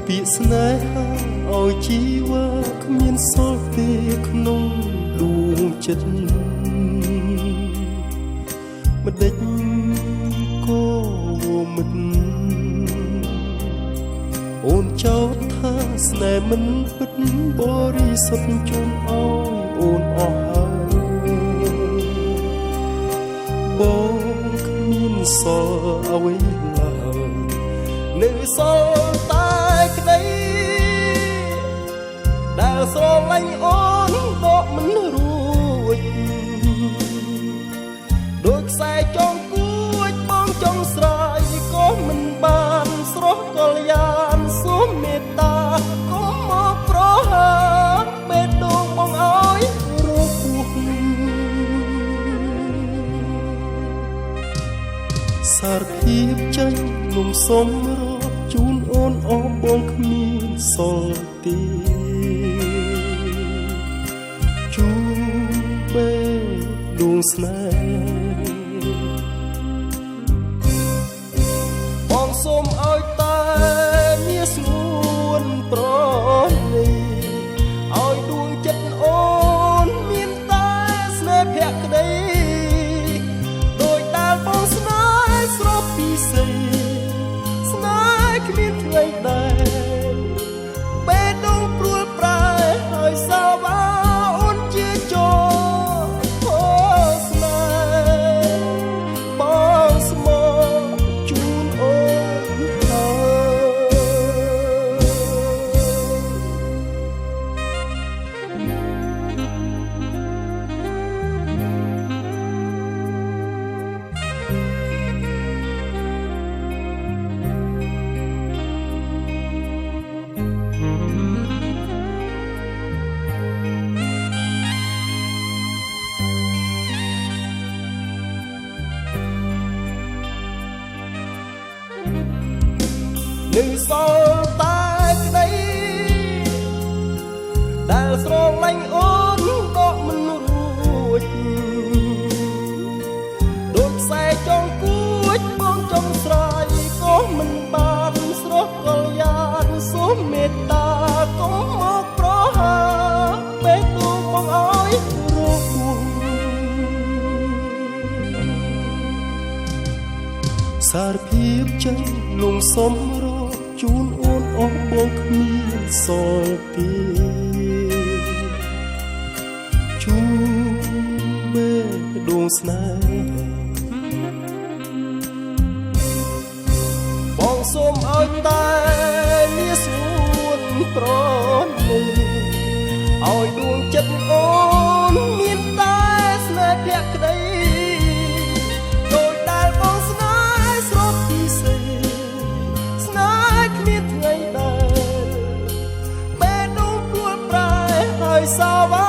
ពាក្យស្នេហាឲ្យជីវ៉ាគ្មានសល់ទេក្នុងដួងចិត្តមិនដេចក៏មិនអូនចោទថាស្នេហ៍មិនពិតបរិសុទ្ធជូនឲ្យអូនអស់ហើយបងគ្មានសល់អ្វីឡើយនៅសល់តែក្តីដែលស្រឡាញ់អូនដកមិនរួចដូចខ្សែចងគួចបងចង់ស្រ័យក៏មិនបានស្រស់កលយានសូមមេត្តាកុំមកប្រហាបេះដូងបងឲ្យរពុះសារភាពចេញលំសំរកជូនអូនអស់បងគ្មានសល់ទេជូនបេះដូងស្នេហ៍បងសូមឲ្យតែមានស្ងួនប្រណីឲ្យដួងចិត្តអូនមានតែស្នេហ៍ភក្តីដោយដែលបងស្នេហ៍ស្រស់ពីសេស្នេហ៍គ្មានថ្ងៃដែលបេះដូងព្រួលប្រែហើយសាវ៉ាអូនជាចោអូស្នេហ៍បងស្មោជូនអូននឹងសល់តែក្តីដែលស្រឡាញ់អូនដកមិនរួចដូចខ្សែចងគួចបងចង់ស្រ័យក៏មិនបានស្រស់កលយានសូមមេត្តាកុំមកប្រហាបេះដូងបងឲ្យរពុះសារភាពចេញលំសំរកជូនអូនអស់បងគ្មានសល់ទេជូនបេះដូងស្នេហ៍បងសូមឲ្យតែមានស្ងួនប្រណីឲ្យដួងចិត្តអូនមានតែស្នេហ៍ភក្តីដោយដែលបងស្នេហ៍ស្រស់ពីសេស្នេហ៍គ្មានថ្ងៃដែលបេះដូងព្រួលប្រែហើយសាវ៉ា